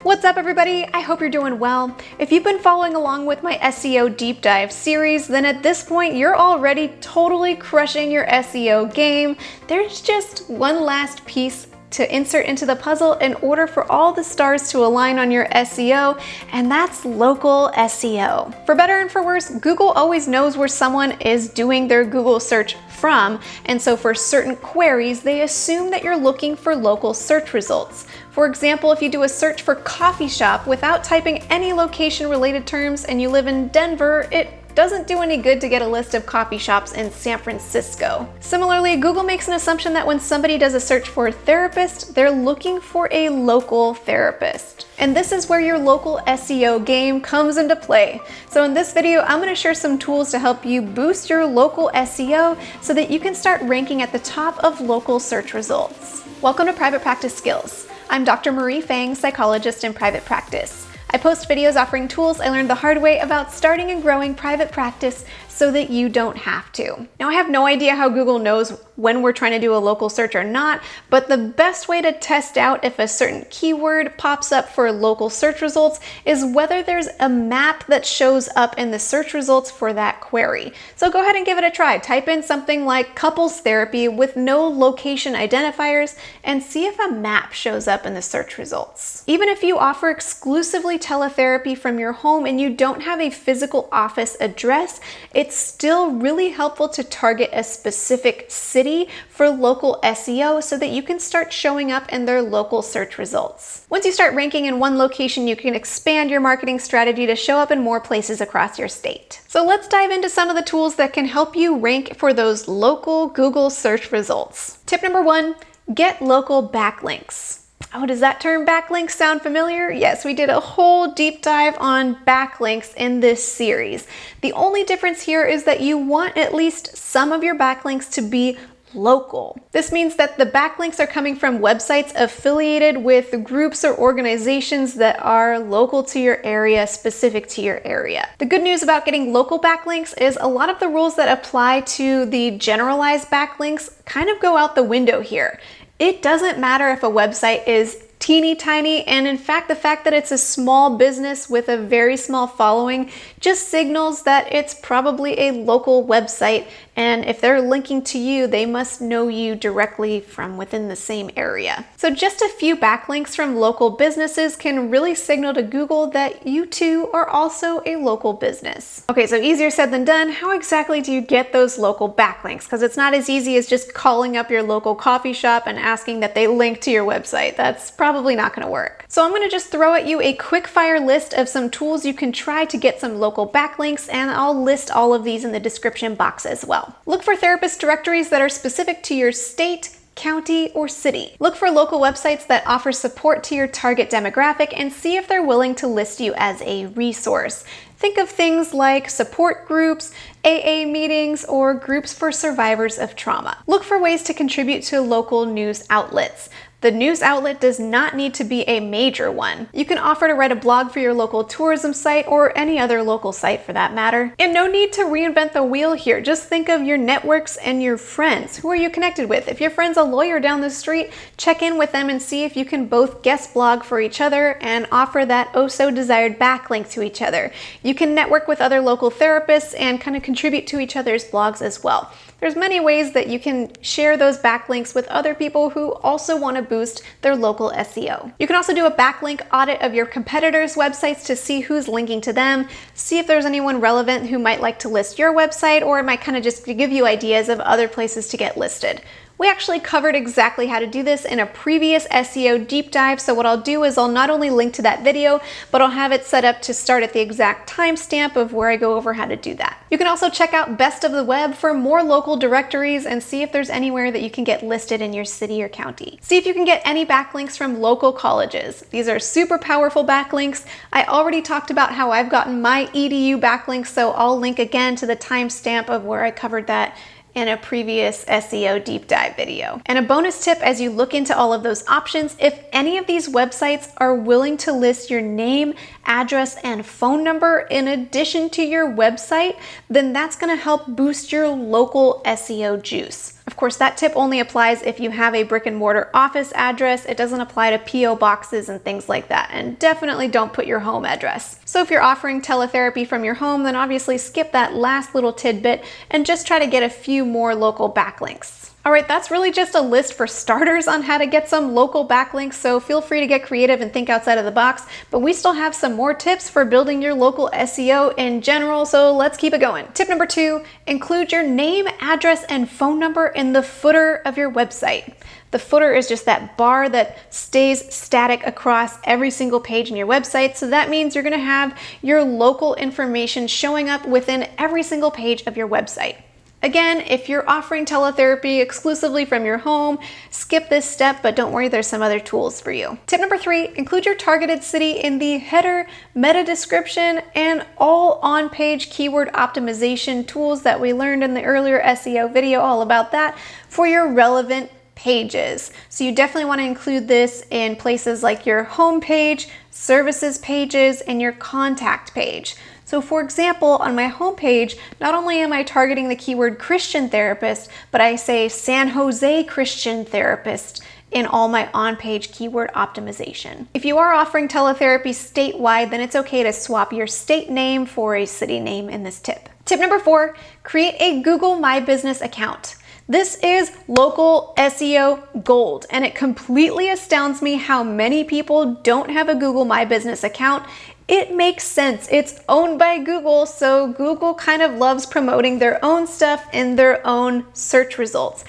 What's up everybody? I hope you're doing well. If you've been following along with my SEO deep dive series, then at this point you're already totally crushing your SEO game. There's just one last piece to insert into the puzzle in order for all the stars to align on your SEO, and that's local SEO. For better and for worse, Google always knows where someone is doing their Google search from, and so for certain queries, they assume that you're looking for local search results. For example, if you do a search for coffee shop without typing any location related terms and you live in Denver, it doesn't do any good to get a list of coffee shops in San Francisco. Similarly, Google makes an assumption that when somebody does a search for a therapist, they're looking for a local therapist. And this is where your local SEO game comes into play. So in this video, I'm going to share some tools to help you boost your local SEO so that you can start ranking at the top of local search results. Welcome to Private Practice Skills. I'm Dr. Marie Fang, psychologist in private practice. I post videos offering tools I learned the hard way about starting and growing private practice so that you don't have to. Now, I have no idea how Google knows when we're trying to do a local search or not, but the best way to test out if a certain keyword pops up for local search results is whether there's a map that shows up in the search results for that query. So go ahead and give it a try. Type in something like couples therapy with no location identifiers and see if a map shows up in the search results. Even if you offer exclusively teletherapy from your home and you don't have a physical office address, it's still really helpful to target a specific city for local SEO so that you can start showing up in their local search results. Once you start ranking in one location, you can expand your marketing strategy to show up in more places across your state. So let's dive into some of the tools that can help you rank for those local Google search results. Tip number 1, get local backlinks. Oh, does that term backlinks sound familiar? Yes, we did a whole deep dive on backlinks in this series. The only difference here is that you want at least some of your backlinks to be local. This means that the backlinks are coming from websites affiliated with groups or organizations that are local to your area, specific to your area. The good news about getting local backlinks is a lot of the rules that apply to the generalized backlinks kind of go out the window here. It doesn't matter if a website is teeny tiny, and in fact, the fact that it's a small business with a very small following just signals that it's probably a local website, and if they're linking to you, they must know you directly from within the same area. So just a few backlinks from local businesses can really signal to Google that you too are also a local business. Okay, so easier said than done. How exactly do you get those local backlinks? Because it's not as easy as just calling up your local coffee shop and asking that they link to your website. That's probably not going to work. So I'm going to just throw at you a quick fire list of some tools you can try to get some local backlinks, and I'll list all of these in the description box as well. Look for therapist directories that are specific to your state, county, or city. Look for local websites that offer support to your target demographic and see if they're willing to list you as a resource. Think of things like support groups, AA meetings, or groups for survivors of trauma. Look for ways to contribute to local news outlets. The news outlet does not need to be a major one. You can offer to write a blog for your local tourism site or any other local site for that matter. And no need to reinvent the wheel here. Just think of your networks and your friends. Who are you connected with? If your friend's a lawyer down the street, check in with them and see if you can both guest blog for each other and offer that oh so desired backlink to each other. You can network with other local therapists and kind of contribute to each other's blogs as well. There's many ways that you can share those backlinks with other people who also want to boost their local SEO. You can also do a backlink audit of your competitors' websites to see who's linking to them, see if there's anyone relevant who might like to list your website, or it might kind of just give you ideas of other places to get listed. We actually covered exactly how to do this in a previous SEO deep dive, so what I'll do is I'll not only link to that video, but I'll have it set up to start at the exact timestamp of where I go over how to do that. You can also check out Best of the Web for more local directories and see if there's anywhere that you can get listed in your city or county. See if you can get any backlinks from local colleges. These are super powerful backlinks. I already talked about how I've gotten my EDU backlinks, so I'll link again to the timestamp of where I covered that in a previous SEO deep dive video. And a bonus tip as you look into all of those options, if any of these websites are willing to list your name, address, and phone number in addition to your website, then that's gonna help boost your local SEO juice. Of course, that tip only applies if you have a brick and mortar office address. It doesn't apply to PO boxes and things like that. And definitely don't put your home address. So if you're offering teletherapy from your home, then obviously skip that last little tidbit and just try to get a few more local backlinks. All right, that's really just a list for starters on how to get some local backlinks, so feel free to get creative and think outside of the box, but we still have some more tips for building your local SEO in general, so let's keep it going. Tip number 2, include your name, address, and phone number in the footer of your website. The footer is just that bar that stays static across every single page in your website, so that means you're gonna have your local information showing up within every single page of your website. Again, if you're offering teletherapy exclusively from your home, skip this step, but don't worry, there's some other tools for you. Tip number 3, include your targeted city in the header, meta description, and all on-page keyword optimization tools that we learned in the earlier SEO video, all about that, for your relevant pages. So you definitely want to include this in places like your home page, services pages, and your contact page. So for example, on my homepage, not only am I targeting the keyword Christian therapist, but I say San Jose Christian therapist in all my on-page keyword optimization. If you are offering teletherapy statewide, then it's okay to swap your state name for a city name in this tip. Tip number 4, create a Google My Business account. This is local SEO gold, and it completely astounds me how many people don't have a Google My Business account. It makes sense. It's owned by Google, so Google kind of loves promoting their own stuff in their own search results.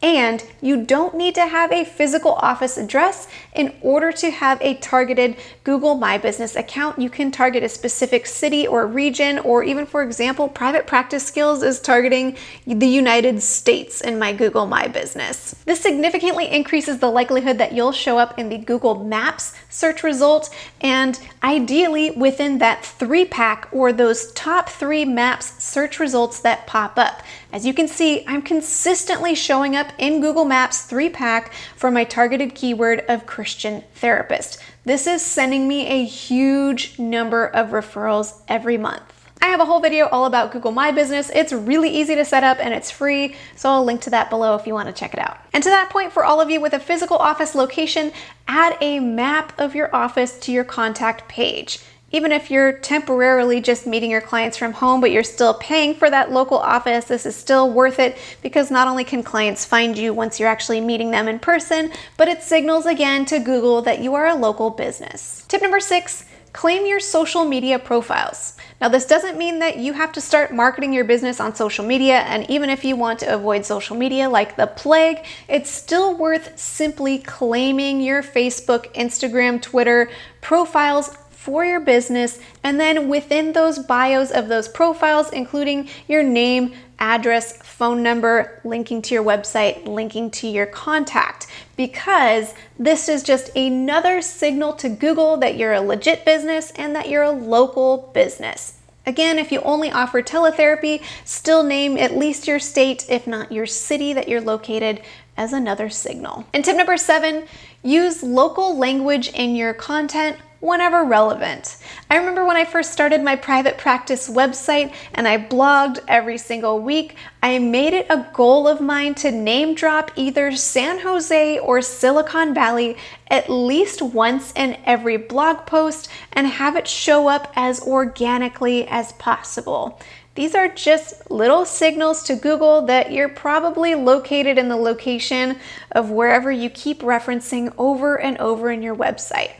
And you don't need to have a physical office address in order to have a targeted Google My Business account. You can target a specific city or region, or even, for example, Private Practice Skills is targeting the United States in my Google My Business. This significantly increases the likelihood that you'll show up in the Google Maps search result, and ideally within that 3-pack or those top 3 maps search results that pop up. As you can see, I'm consistently showing up in Google Maps 3-pack for my targeted keyword of Christian therapist. This is sending me a huge number of referrals every month. I have a whole video all about Google My Business. It's really easy to set up and it's free, so I'll link to that below if you want to check it out. And to that point, for all of you with a physical office location, add a map of your office to your contact page. Even if you're temporarily just meeting your clients from home, but you're still paying for that local office, this is still worth it because not only can clients find you once you're actually meeting them in person, but it signals again to Google that you are a local business. Tip number 6, claim your social media profiles. Now, this doesn't mean that you have to start marketing your business on social media, and even if you want to avoid social media like the plague, it's still worth simply claiming your Facebook, Instagram, Twitter profiles for your business, and then within those bios of those profiles, including your name, address, phone number, linking to your website, linking to your contact, because this is just another signal to Google that you're a legit business and that you're a local business. Again, if you only offer teletherapy, still name at least your state, if not your city that you're located, as another signal. And tip number 7, use local language in your content whenever relevant. I remember when I first started my private practice website and I blogged every single week, I made it a goal of mine to name drop either San Jose or Silicon Valley at least once in every blog post and have it show up as organically as possible. These are just little signals to Google that you're probably located in the location of wherever you keep referencing over and over in your website.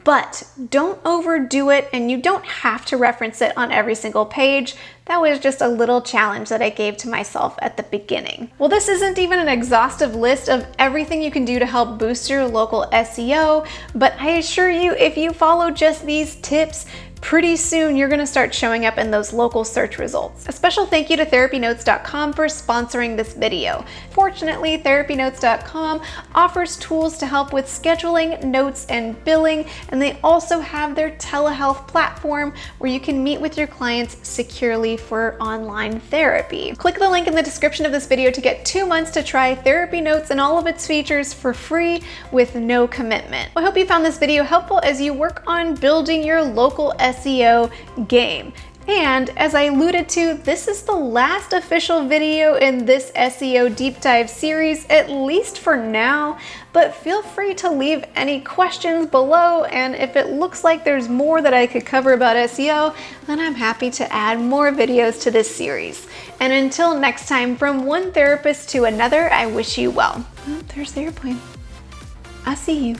But don't overdo it, and you don't have to reference it on every single page. That was just a little challenge that I gave to myself at the beginning. Well, this isn't even an exhaustive list of everything you can do to help boost your local SEO, but I assure you, if you follow just these tips, pretty soon you're going to start showing up in those local search results. A special thank you to TherapyNotes.com for sponsoring this video. Fortunately, TherapyNotes.com offers tools to help with scheduling, notes, and billing, and they also have their telehealth platform where you can meet with your clients securely for online therapy. Click the link in the description of this video to get 2 months to try TherapyNotes and all of its features for free with no commitment. I hope you found this video helpful as you work on building your local SEO game. And as I alluded to, this is the last official video in this SEO deep dive series, at least for now, but feel free to leave any questions below, and if it looks like there's more that I could cover about SEO, then I'm happy to add more videos to this series. And until next time, from one therapist to another, I wish you well. Oh, there's the airplane. I see you.